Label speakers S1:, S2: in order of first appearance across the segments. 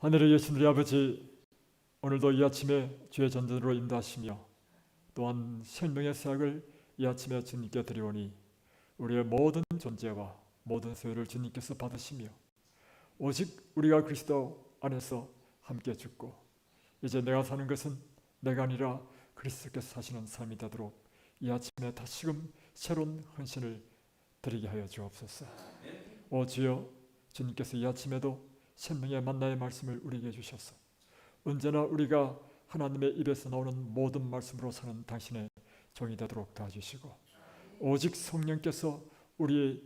S1: 하늘에 계신 우리 아버지, 오늘도 이 아침에 주의 전전으로 인도하시며 또한 생명의 사역을 이 아침에 주님께 드리오니 우리의 모든 존재와 모든 소유를 주님께서 받으시며 오직 우리가 그리스도 안에서 함께 죽고 이제 내가 사는 것은 내가 아니라 그리스도께서 사시는 삶이 되도록 이 아침에 다시금 새로운 헌신을 드리게 하여 주옵소서. 오 주여, 주님께서 이 아침에도 생명의 만나의 말씀을 우리에게 주셔서 언제나 우리가 하나님의 입에서 나오는 모든 말씀으로 사는 당신의 종이 되도록 도와주시고 오직 성령께서 우리의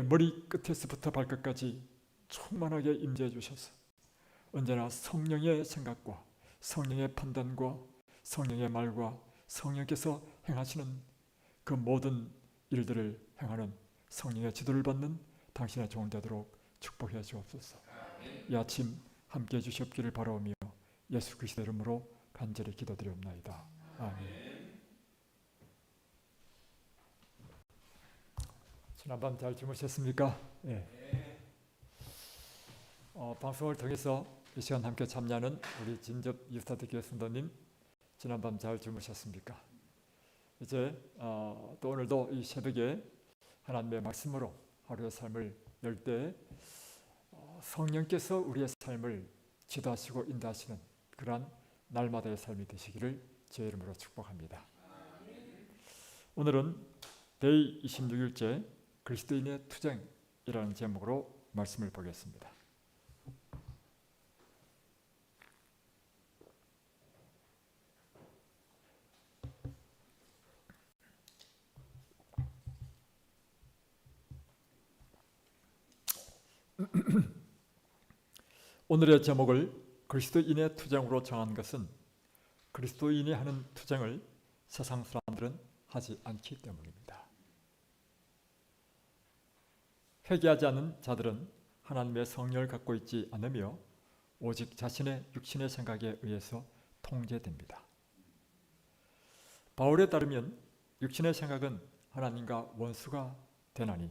S1: 머리 끝에서부터 발끝까지 충만하게 임재해 주셔서 언제나 성령의 생각과 성령의 판단과 성령의 말과 성령께서 행하시는 그 모든 일들을 행하는 성령의 지도를 받는 당신의 종 되도록 축복해 주옵소서. 이 아침 함께해 주시옵기를 바라오며 예수 그리스도 이름으로 간절히 기도드리옵나이다. 아멘. 지난밤 잘 주무셨습니까? 네. 방송을 통해서 이 시간 함께 참여하는 우리 진접 유스타트 교회 성도님, 지난밤 잘 주무셨습니까? 이제 또 오늘도 이 새벽에 하나님의 말씀으로 하루의 삶을 열 때 성령께서 우리의 삶을 지도하시고 인도하시는 그러한 날마다의 삶이 되시기를 주의 이름으로 축복합니다. 오늘은 데이 26일째 그리스도인의 투쟁이라는 제목으로 말씀을 보겠습니다. 오늘의 제목을 그리스도인의 투쟁으로 정한 것은 그리스도인이 하는 투쟁을 세상 사람들은 하지 않기 때문입니다. 회개하지 않는 자들은 하나님의 성령을 갖고 있지 않으며 오직 자신의 육신의 생각에 의해서 통제됩니다. 바울에 따르면 육신의 생각은 하나님과 원수가 되나니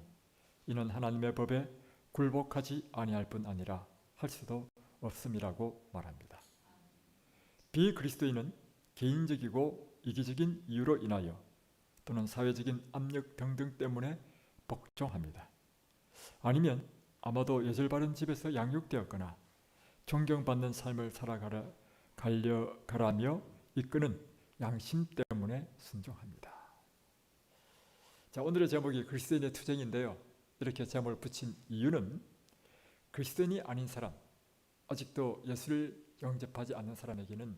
S1: 이는 하나님의 법에 굴복하지 아니할 뿐 아니라 할 수도 없음이라고 말합니다. 비그리스도인은 개인적이고 이기적인 이유로 인하여 또는 사회적인 압력 등등 때문에 복종합니다. 아니면 아마도 예절바른 집에서 양육되었거나 존경받는 삶을 살아가라며 이끄는 양심 때문에 순종합니다. 자, 오늘의 제목이 그리스도인의 투쟁인데요. 이렇게 제목을 붙인 이유는 그리스도인이 아닌 사람, 아직도 예수를 영접하지 않는 사람에게는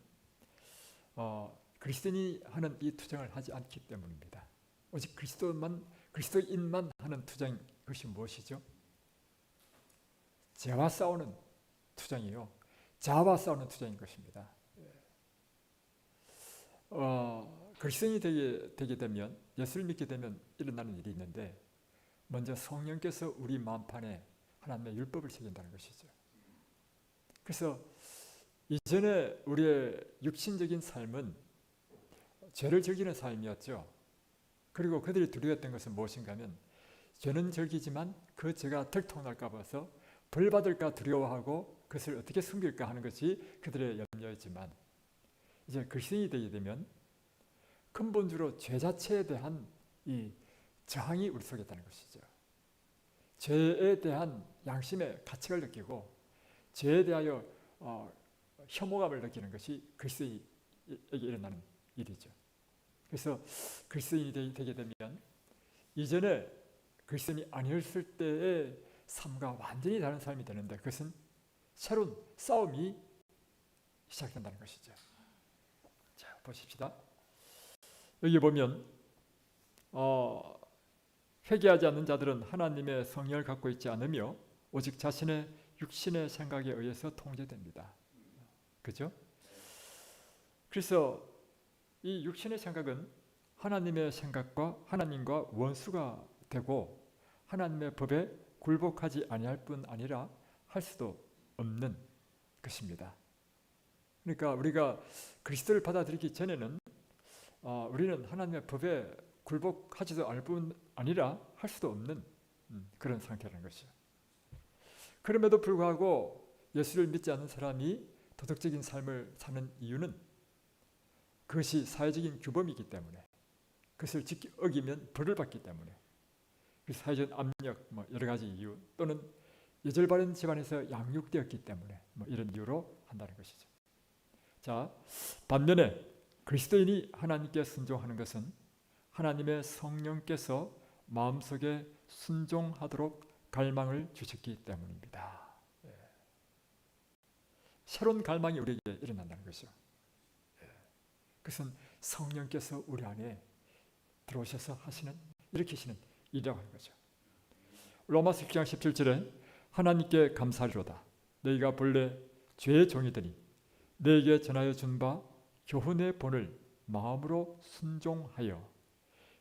S1: 그리스도인이 하는 이 투쟁을 하지 않기 때문입니다. 오직 그리스도인만 하는 투쟁, 그것이 무엇이죠? 죄와 싸우는 투쟁이요, 자아와 싸우는 투쟁인 것입니다. 그리스도인이 되게 되면, 예수를 믿게 되면 일어나는 일이 있는데, 먼저 성령께서 우리 마음판에 하나님의 율법을 새긴다는 것이죠. 그래서 이전에 우리의 육신적인 삶은 죄를 즐기는 삶이었죠. 그리고 그들이 두려웠던 것은 무엇인가 하면 죄는 즐기지만 그 죄가 들통날까 봐서 벌받을까 두려워하고 그것을 어떻게 숨길까 하는 것이 그들의 염려였지만, 이제 그리스도인이 되게 되면 근본적으로 죄 자체에 대한 이 저항이 우리 속에 있다는 것이죠. 죄에 대한 양심의 가책을 느끼고 죄에 대하여 혐오감을 느끼는 것이 그리스도인에게 일어나는 일이죠. 그래서 그리스도인이 되게 되면 이전에 그리스도인이 아니었을 때의 삶과 완전히 다른 삶이 되는데, 그것은 새로운 싸움이 시작된다는 것이죠. 자, 보십시다. 여기 보면 회개하지 않는 자들은 하나님의 성령을 갖고 있지 않으며 오직 자신의 육신의 생각에 의해서 통제됩니다. 그죠? 그래서 이 육신의 생각은 하나님의 생각과 하나님과 원수가 되고 하나님의 법에 굴복하지 아니할 뿐 아니라 할 수도 없는 것입니다. 그러니까 우리가 그리스도를 받아들이기 전에는 우리는 하나님의 법에 굴복하지도 않을 뿐 아니라 할 수도 없는 그런 상태라는 것이죠. 그럼에도 불구하고 예수를 믿지 않는 사람이 도덕적인 삶을 사는 이유는 그것이 사회적인 규범이기 때문에, 그것을 어기면 벌을 받기 때문에, 그 사회적 압력, 여러 가지 이유, 또는 예절 바른 집안에서 양육되었기 때문에 이런 이유로 한다는 것이죠. 자, 반면에 그리스도인이 하나님께 순종하는 것은 하나님의 성령께서 마음속에 순종하도록 갈망을 주셨기 때문입니다. 새로운 갈망이 우리에게 일어난다는 것이죠. 그것은 성령께서 우리 안에 들어오셔서 일으키시는 일이라고 하는 거죠. 로마서 6장 17절에 하나님께 감사하리로다. 너희가 본래 죄의 종이더니 너에게 전하여 준 바 교훈의 본을 마음으로 순종하여,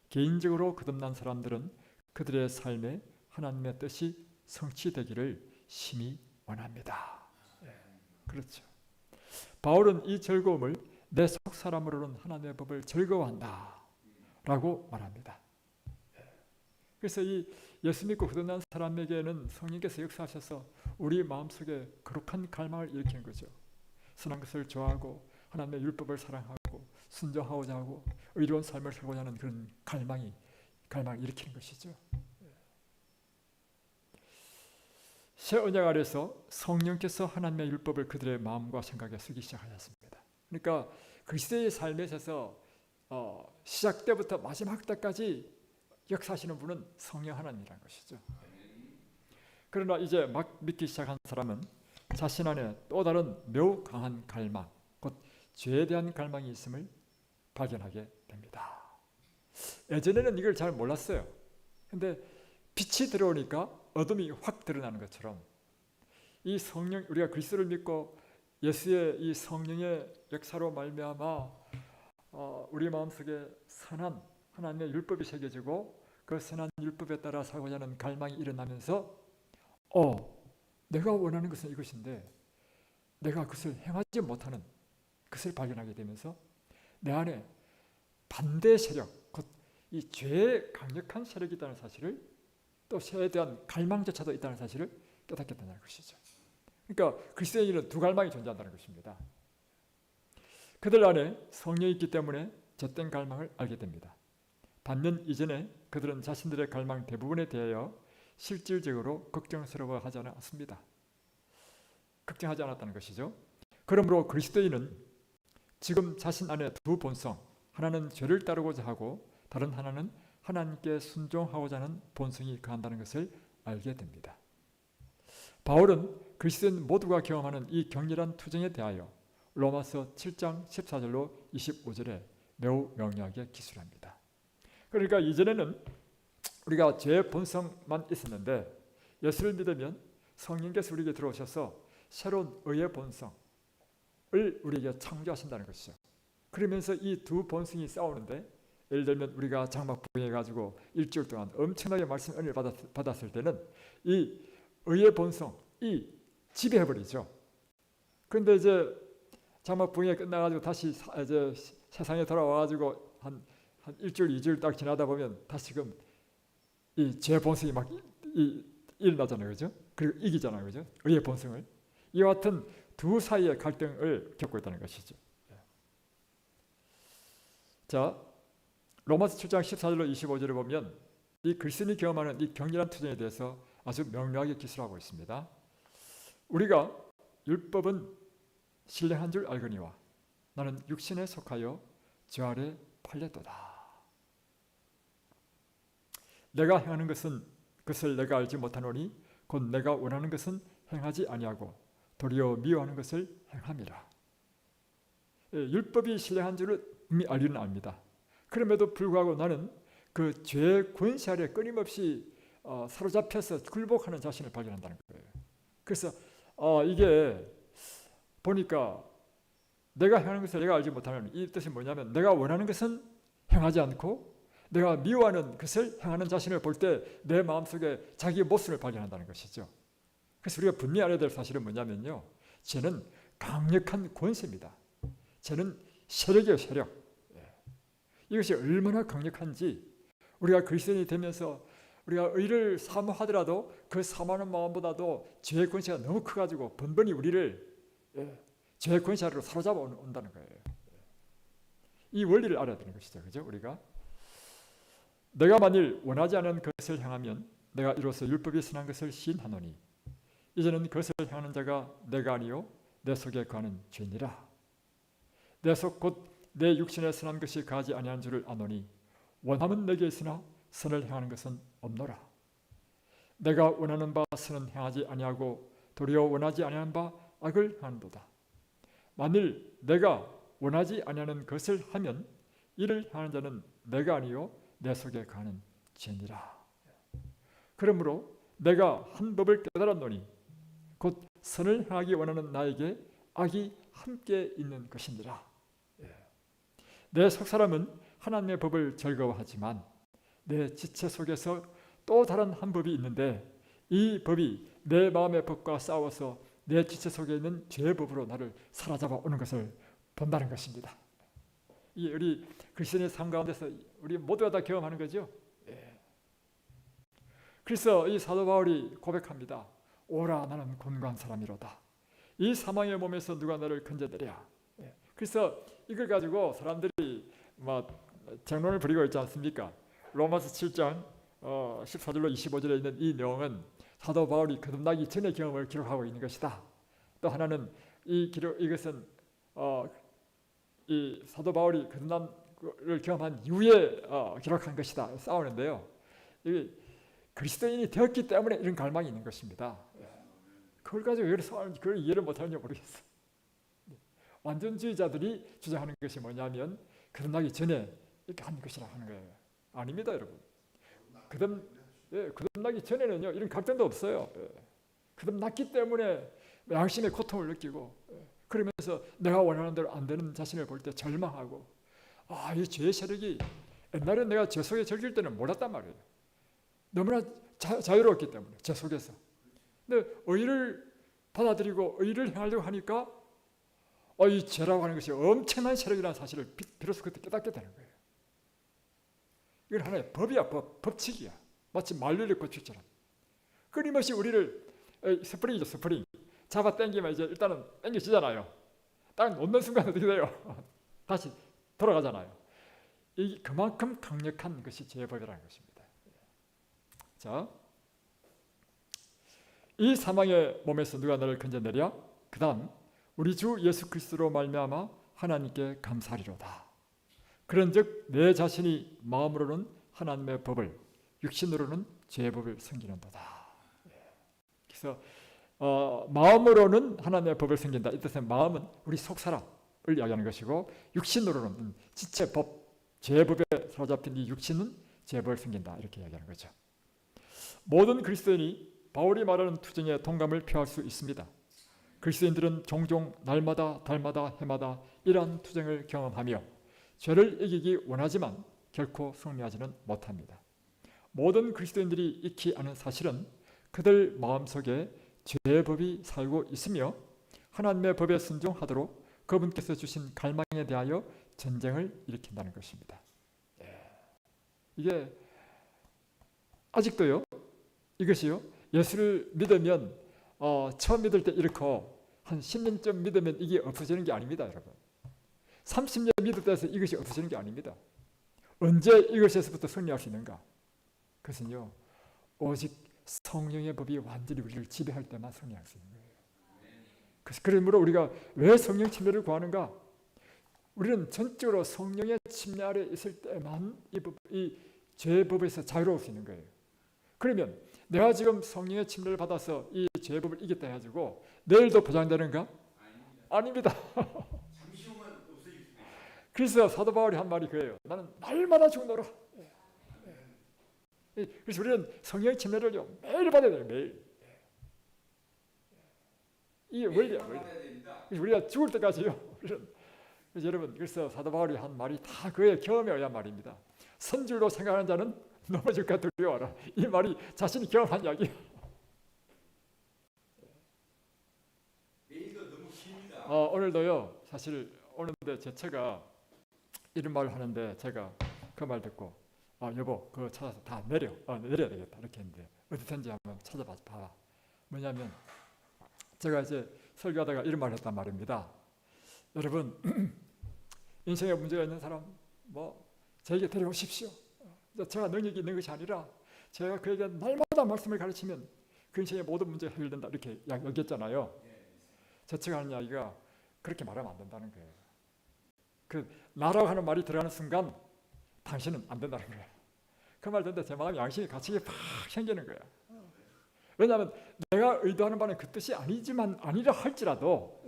S1: 개인적으로 거듭난 사람들은 그들의 삶에 하나님의 뜻이 성취되기를 심히 원합니다. 그렇죠. 바울은 이 즐거움을 내 속 사람으로는 하나님의 법을 즐거워한다 라고 말합니다. 그래서 이 예수 믿고 거듭난 사람에게는 성령께서 역사하셔서 우리 마음속에 거룩한 갈망을 일으키는 거죠. 선한 것을 좋아하고 하나님의 율법을 사랑하고 순종하고자 하고 의로운 삶을 살고자 하는 그런 갈망을 일으키는 것이죠. 새 언약 아래서 성령께서 하나님의 율법을 그들의 마음과 생각에 쓰기 시작하셨습니다. 그러니까 그리스도의 삶에 있어서 시작 때부터 마지막 때까지 역사하시는 분은 성령 하나님이라는 것이죠. 그러나 이제 막 믿기 시작한 사람은 자신 안에 또 다른 매우 강한 갈망, 곧 죄에 대한 갈망이 있음을 발견하게 됩니다. 예전에는 이걸 잘 몰랐어요. 근데 빛이 들어오니까 어둠이 확 드러나는 것처럼 이 성령, 우리가 그리스도를 믿고 예수의 이 성령의 역사로 말미암아 우리 마음속에 선한 하나님의 율법이 새겨지고 그 선한 율법에 따라 살고자 하는 갈망이 일어나면서 내가 원하는 것은 이것인데 내가 그것을 행하지 못하는 것을 발견하게 되면서 내 안에 반대 세력, 곧 이 죄의 강력한 세력이 있다는 사실을, 또 죄에 대한 갈망조차도 있다는 사실을 깨닫게 된다는 것이죠. 그러니까 그리스도인은 두 갈망이 존재한다는 것입니다. 그들 안에 성령이 있기 때문에 젖된 갈망을 알게 됩니다. 반면 이전에 그들은 자신들의 갈망 대부분에 대하여 실질적으로 걱정스러워하지 않았습니다. 걱정하지 않았다는 것이죠. 그러므로 그리스도인은 지금 자신 안에 두 본성, 하나는 죄를 따르고자 하고 다른 하나는 하나님께 순종하고자 하는 본성이 거한다는 것을 알게 됩니다. 바울은 그리스도인 모두가 경험하는 이 격렬한 투쟁에 대하여 로마서 7장 14절로 25절에 매우 명료하게 기술합니다. 그러니까 이전에는 우리가 죄의 본성만 있었는데 예수를 믿으면 성령께서 우리에게 들어오셔서 새로운 의의 본성을 우리에게 창조하신다는 것이죠. 그러면서 이 두 본성이 싸우는데, 예를 들면 우리가 장막 부흥해가지고 일주일 동안 엄청나게 말씀 은혜를 받았을 때는 이 의의 본성이 지배해버리죠. 그런데 이제 장막 부흥이 끝나가지고 다시 이제 세상에 돌아와가지고 한 일주일, 2주일 딱 지나다 보면 다시금 이 죄 본성이 막 일어나잖아요, 그죠? 그리고 이기잖아요, 그죠? 의의 본성을. 이와 같은 두 사이의 갈등을 겪고 있다는 것이죠. 자, 로마서 7장 14절로 25절을 보면 이 그리스도인이 경험하는 이 격렬한 투쟁에 대해서 아주 명료하게 기술하고 있습니다. 우리가 율법은 신령한 줄 알거니와 나는 육신에 속하여 죄 아래 팔렸도다. 내가 행하는 것은 그것을 내가 알지 못하노니 곧 내가 원하는 것은 행하지 아니하고 도리어 미워하는 것을 행함이라. 율법이 신령한 줄을 이미 알기는 압니다. 그럼에도 불구하고 나는 그 죄의 권세 아래 끊임없이 사로잡혀서 굴복하는 자신을 발견한다는 거예요. 그래서 이게 보니까 내가 행하는 것을 내가 알지 못하는 이 뜻이 뭐냐면, 내가 원하는 것은 행하지 않고 내가 미워하는 것을 행하는 자신을 볼 때 내 마음속에 자기 모습을 발견한다는 것이죠. 그래서 우리가 분명히 알아야 될 사실은 뭐냐면요, 죄는 강력한 권세입니다. 죄는 세력이에요, 세력. 이것이 얼마나 강력한지 우리가 그리스도인이 되면서 우리가 의를 사모하더라도 그 사모하는 마음보다도 죄의 권세가 너무 커가지고 번번이 우리를 죄의 권세 아래로 사로잡아 온다는 거예요. 이 원리를 알아야 되는 것이죠. 그죠? 우리가 내가 만일 원하지 않은 것을 향하면 내가 이로써 율법이 선한 것을 시인하노니 이제는 그것을 향하는 자가 내가 아니요 내 속에 거하는 죄니라. 내 속 곧 내 육신에 선한 것이 가지 아니한 줄을 아노니 원함은 내게 있으나 선을 행하는 것은 없노라. 내가 원하는 바 선은 행하지 아니하고 도리어 원하지 아니하는 바 악을 행하는도다. 만일 내가 원하지 아니하는 것을 하면 이를 행하는 자는 내가 아니요 내 속에 거하는 죄니라. 그러므로 내가 한 법을 깨달았노니 곧 선을 행하기 원하는 나에게 악이 함께 있는 것이니라. 내 속사람은 하나님의 법을 즐거워하지만 내 지체 속에서 또 다른 한 법이 있는데 이 법이 내 마음의 법과 싸워서 내 지체 속에 있는 죄의 법으로 나를 사로잡아 오는 것을 본다는 것입니다. 이 우리 그리스도인의 삶 가운데서 우리 모두가 다 경험하는 거죠. 그래서 이 사도 바울이 고백합니다. 오라 나는 곤고한 사람이로다. 이 사망의 몸에서 누가 나를 건져내랴. 그래서 이걸 가지고 사람들이 장론을 벌이고 있지 않습니까? 로마서 7장 14절로 25절에 있는 이 내용은 사도 바울이 거듭나기 전의 경험을 기록하고 있는 것이다. 또 하나는 이것은 이 사도 바울이 거듭남을 경험한 이후에 기록한 것이다. 싸우는데요. 이 그리스도인이 되었기 때문에 이런 갈망이 있는 것입니다. 그걸 가지고 왜 싸우는지 그걸 이해를 못하는지 모르겠어요. 완전주의자들이 주장하는 것이 뭐냐면 거듭나기 전에 이렇게 한 것이라 하는 거예요. 아닙니다, 여러분. 거듭나기 전에는요 이런 갈등도 없어요. 거듭났기 때문에 양심의 고통을 느끼고 그러면서 내가 원하는 대로 안 되는 자신을 볼 때 절망하고 이 죄의 세력이 옛날에 내가 죄 속에 즐길 때는 몰랐단 말이에요. 너무나 자유로웠기 때문에 죄 속에서. 근데 의를 받아들이고 의를 행하려고 하니까 이 죄라고 하는 것이 엄청난 세력이라는 사실을 비로소 그때 깨닫게 되는 거예요. 이건 하나의 법이야, 법칙이야. 마치 만류의 법칙처럼. 끊임없이 우리를 스프링이죠, 스프링. 잡아 당기면 이제 일단은 당겨지잖아요. 딱 놓는 순간 어떻게 돼요? 다시 돌아가잖아요. 이 그만큼 강력한 것이 죄의 법이라는 것입니다. 자, 이 사망의 몸에서 누가 너를 건져내랴? 그 다음 우리 주 예수 그리스도로 말미암아 하나님께 감사하리로다. 그런즉 내 자신이 마음으로는 하나님의 법을 육신으로는 죄의 법을 섬기는도다. 그래서 마음으로는 하나님의 법을 섬긴다. 이 뜻은 마음은 우리 속사람을 이야기하는 것이고 육신으로는 지체 법, 죄의 법에 사로잡힌 이 육신은 죄의 법을 섬긴다. 이렇게 이야기하는 거죠. 모든 그리스도인이 바울이 말하는 투쟁에 동감을 표할 수 있습니다. 그리스도인들은 종종 날마다 달마다 해마다 이러한 투쟁을 경험하며 죄를 이기기 원하지만 결코 승리하지는 못합니다. 모든 그리스도인들이 익히 아는 사실은 그들 마음속에 죄의 법이 살고 있으며 하나님의 법에 순종하도록 그분께서 주신 갈망에 대하여 전쟁을 일으킨다는 것입니다. 이게 아직도요. 이것이요. 예수를 믿으면 처음 믿을 때 이렇고 한 10년쯤 믿으면 이게 없어지는 게 아닙니다, 여러분. 30년 믿을 때에서 이것이 없어지는 게 아닙니다. 언제 이것에서부터 승리할 수 있는가? 그것은요, 오직 성령의 법이 완전히 우리를 지배할 때만 승리할 수 있는 거예요. 그러므로 우리가 왜 성령 침례를 구하는가? 우리는 전적으로 성령의 침례 아래 있을 때만 이 죄의 법에서 자유로울 수 있는 거예요. 그러면 내가 지금 성령의 침례를 받아서 이 죄의 법을 이겼다 해가지고 내일도 보장되는가? 아닙니다.
S2: 잠시 후만 없어질 수도 있어요.
S1: 그래서 사도 바울이 한 말이 그래요. 나는 날마다 죽노라. 그래서 우리는 성령의 침례를요 매일 받아야 돼요. 매일. 이게 원리야. 그래서 우리가 죽을 때까지요. 그래서 여러분, 그래서 사도 바울이 한 말이 다 그의 경험에 의한 말입니다. 선줄로 생각하는 자는 넘어질까 두려워하라. 이 말이 자신이 경험한 이야기예요.
S2: 내일도 너무 깁니다.
S1: 오늘도요. 사실 오는데 제 차가 이런 말을 하는데 제가 그 말 듣고 여보 그거 찾아서 다 내려야 되겠다 이렇게 했는데 어디든지 한번 찾아봐. 뭐냐면 제가 이제 설교하다가 이런 말을 했단 말입니다. 여러분 인생에 문제가 있는 사람 저에게 데려오십시오. 제가 능력이 있는 것이 아니라 제가 그에게 날마다 말씀을 가르치면 그 인생의 모든 문제가 해결된다 이렇게 얘기했잖아요. 제가 하는 이야기가 그렇게 말하면 안 된다는 거예요. 그 나라고 하는 말이 들어가는 순간 당신은 안 된다는 거예요. 그 말 듣는데 제 마음에 양심이 갇히게 팍 생기는 거예요. 왜냐하면 내가 의도하는 바는 그 뜻이 아니라 할지라도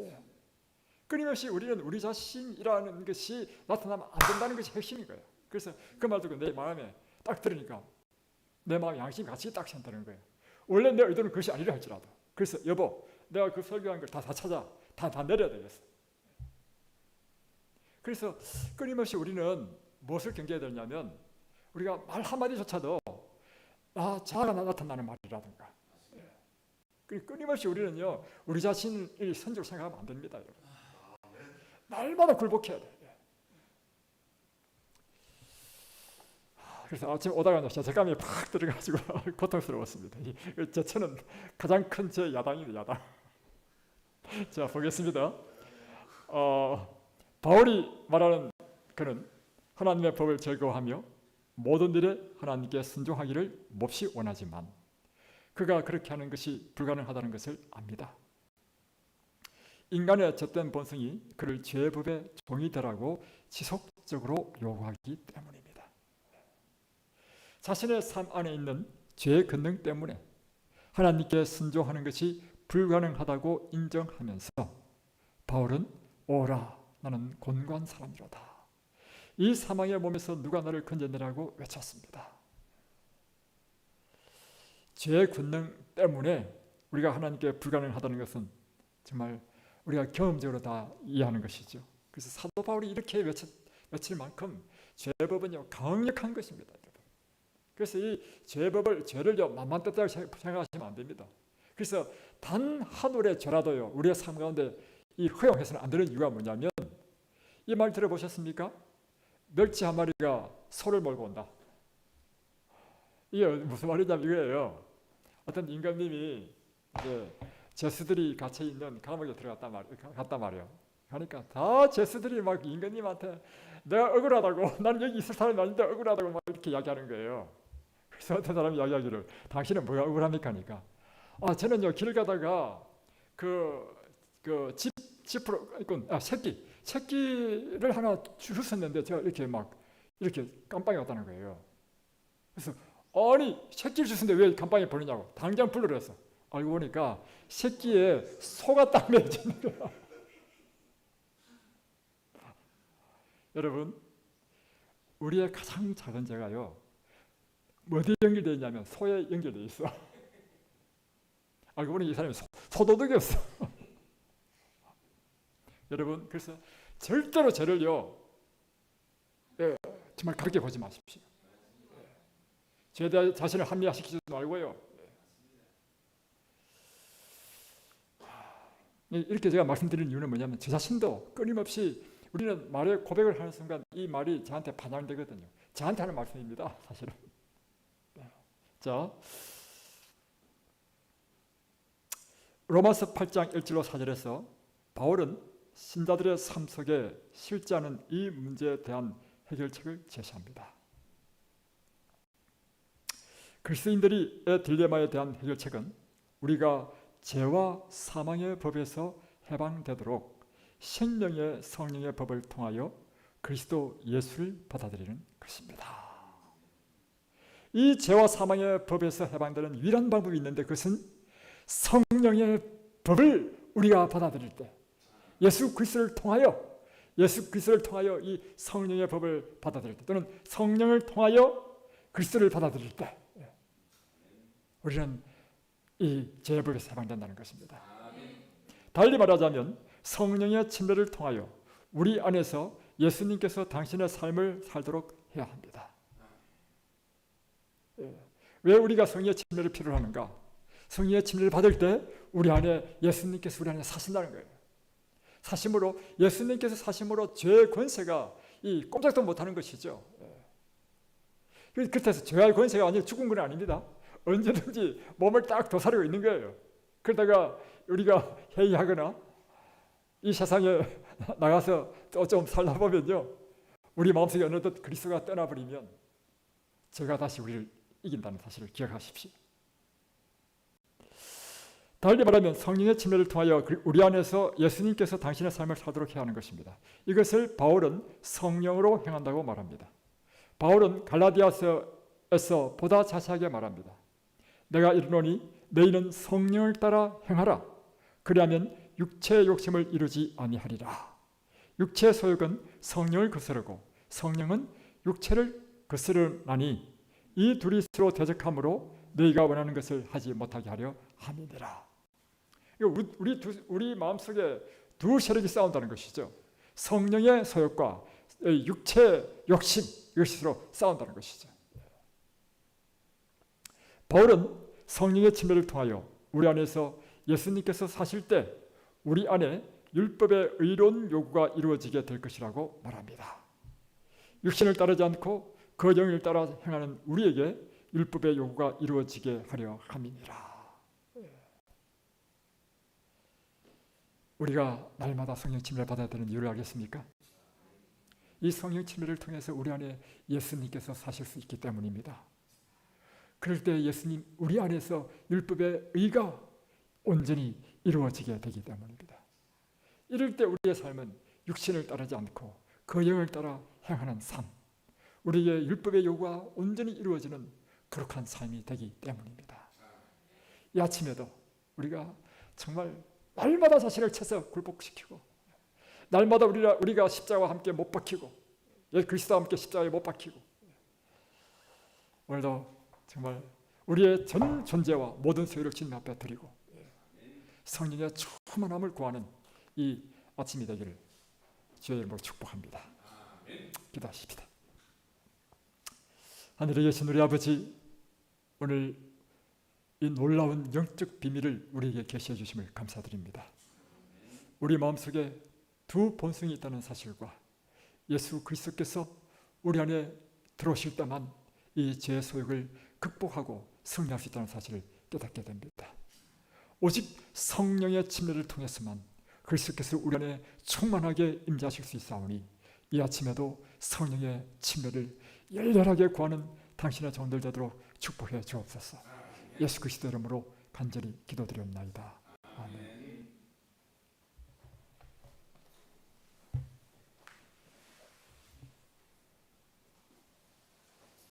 S1: 끊임없이 우리는 우리 자신이라는 것이 나타나면 안 된다는 것이 핵심인 거예요. 그래서 그 말 듣고 내 마음에 딱 들으니까 내 마음에 양심이 같이 딱 생긴다는 거예요. 원래 내 의도는 그것이 아니라 할지라도. 그래서 여보 내가 그 설교한 걸 다 찾아 다 내려야 되겠어. 그래서 끊임없이 우리는 무엇을 경계해야 되냐면 우리가 말 한마디조차도 자아가 나타나는 말이라든가 끊임없이 우리는요 우리 자신을 선조로 생각하면 안 됩니다. 여러분. 날마다 굴복해야 돼요. 그래서 아침에 오다가 죄책감이 팍 들어가지고 고통스러웠습니다. 제 처는 가장 큰 제 야당입니다. 야당. 자 보겠습니다. 바울이 말하는 그는 하나님의 법을 즐거워하며 모든 일에 하나님께 순종하기를 몹시 원하지만 그가 그렇게 하는 것이 불가능하다는 것을 압니다. 인간의 젖된 본성이 그를 죄의 법의 종이 되라고 지속적으로 요구하기 때문입니다. 자신의 삶 안에 있는 죄의 권능 때문에 하나님께 순종하는 것이 불가능하다고 인정하면서 바울은 오라 나는 곤고한 사람이로다. 이 사망의 몸에서 누가 나를 건져내라고 외쳤습니다. 죄의 권능 때문에 우리가 하나님께 불가능하다는 것은 정말 우리가 경험적으로 다 이해하는 것이죠. 그래서 사도 바울이 이렇게 외칠 만큼 죄의 법은요 강력한 것입니다. 그래서 이 죄를 만만했다고 생각하시면 안 됩니다. 그래서 단 하늘의 죄라도요 우리의 삶 가운데 이 허용해서는 안 되는 이유가 뭐냐면 이 말 들어보셨습니까? 멸치 한 마리가 소를 몰고 온다. 이게 무슨 말이냐면 이거예요. 어떤 임금님이 이제 죄수들이 갇혀 있는 감옥에 갔단 말이에요. 그러니까 다 죄수들이 막 임금님한테 내가 억울하다고 나는 여기 있을 사람이 아닌데 억울하다고 막 이렇게 이야기하는 거예요. 그래서 어떤 사람이 이야기하기를 당신은 뭐가 억울합니까? 하니까 저는요 길 가다가 집으로 새끼를 하나 주셨는데 제가 이렇게 깜빵에 왔다는 거예요. 그래서 아니 새끼를 주셨는데 왜 깜빵에 보내냐고 당장 불러냈어. 알고 보니까 새끼에 소가 딱 매어지는 거야. 여러분 우리의 가장 작은 죄가요 어디에 연결되어 있냐면 소에 연결되어 있어. 알고 보니 이 사람이 소도둑이었어. 여러분 그래서 절대로 죄를요 정말 가볍게 보지 마십시오. 죄에 대해 자신을 합리화시키지 말고요. 이렇게 제가 말씀드리는 이유는 뭐냐면 제 자신도 끊임없이 우리는 말에 고백을 하는 순간 이 말이 저한테 반영되거든요. 저한테 하는 말씀입니다. 사실은. 자, 로마서 8장 1절로 4절에서 바울은 신자들의 삶 속에 실제하는 이 문제에 대한 해결책을 제시합니다. 그리스도인들의 딜레마에 대한 해결책은 우리가 죄와 사망의 법에서 해방되도록 생명의 성령의 법을 통하여 그리스도 예수를 받아들이는 것입니다. 이 죄와 사망의 법에서 해방되는 유일한 방법이 있는데 그것은 성령의 법을 우리가 받아들일 때 예수 그리스도를 통하여 이 성령의 법을 받아들일 때 또는 성령을 통하여 그리스도를 받아들일 때 우리는 이 죄의 법에서 해방된다는 것입니다. 달리 말하자면 성령의 침례를 통하여 우리 안에서 예수님께서 당신의 삶을 살도록 해야 합니다. 왜 우리가 성령의 침례를 필요로 하는가? 성령의 침례를 받을 때 우리 안에 예수님께서 우리 안에 사신다는 거예요. 예수님께서 사심으로 죄의 권세가 꼼짝도 못하는 것이죠. 그렇다고 해서 죄할 권세가 아니라 죽은 건 아닙니다. 언제든지 몸을 딱 도사리고 있는 거예요. 그러다가 우리가 회의하거나 이 세상에 나가서 또 좀 살다 보면요, 우리 마음속에 어느덧 그리스도가 떠나버리면 죄가 다시 우리를 이긴다는 사실을 기억하십시오. 달리 말하면 성령의 침례를 통하여 우리 안에서 예수님께서 당신의 삶을 살도록 해야 하는 것입니다. 이것을 바울은 성령으로 행한다고 말합니다. 바울은 갈라디아서에서 보다 자세하게 말합니다. 내가 이르노니 너희는 성령을 따라 행하라. 그리하면 육체의 욕심을 이루지 아니하리라. 육체의 소욕은 성령을 거스르고 성령은 육체를 거스르나니 이 둘이 서로 대적함으로 너희가 원하는 것을 하지 못하게 하려 함이니라. 우리 마음속에 두 세력이 싸운다는 것이죠. 성령의 소욕과 육체의 욕심, 이것이 서로 싸운다는 것이죠. 바울은 성령의 침례를 통하여 우리 안에서 예수님께서 사실 때 우리 안에 율법의 의로운 요구가 이루어지게 될 것이라고 말합니다. 육신을 따르지 않고 그 영을 따라 행하는 우리에게 율법의 요구가 이루어지게 하려 함이니라. 우리가 날마다 성령 침례를 받아야 되는 이유를 알겠습니까? 이 성령 침례를 통해서 우리 안에 예수님께서 사실 수 있기 때문입니다. 그럴 때 예수님 우리 안에서 율법의 의가 온전히 이루어지게 되기 때문입니다. 이럴 때 우리의 삶은 육신을 따르지 않고 그 영을 따라 행하는 삶, 우리의 율법의 요구가 온전히 이루어지는 거룩한 삶이 되기 때문입니다. 이 아침에도 우리가 정말 날마다 자신을 쳐서 굴복시키고 날마다 우리가 십자가와 함께 못 박히고 그리스도와 함께 십자가에 못 박히고 오늘도 정말 우리의 전 존재와 모든 소유를 주님 앞에 드리고 성령의 충만함을 구하는 이 아침이 되기를 주의 이름으로 축복합니다. 기도하십시다. 하늘에 계신 우리 아버지, 오늘 이 놀라운 영적 비밀을 우리에게 계시해 주심을 감사드립니다. 우리 마음속에 두 본성이 있다는 사실과 예수 그리스도께서 우리 안에 들어오실 때만 이 죄의 소욕을 극복하고 승리할 수 있다는 사실을 깨닫게 됩니다. 오직 성령의 침례를 통해서만 그리스도께서 우리 안에 충만하게 임재하실 수 있사오니 이 아침에도 성령의 침례를 열렬하게 구하는 당신의 종들 되도록 축복해 주옵소서. 예수 그리스도 이름으로 간절히 기도드렸나이다. 아멘.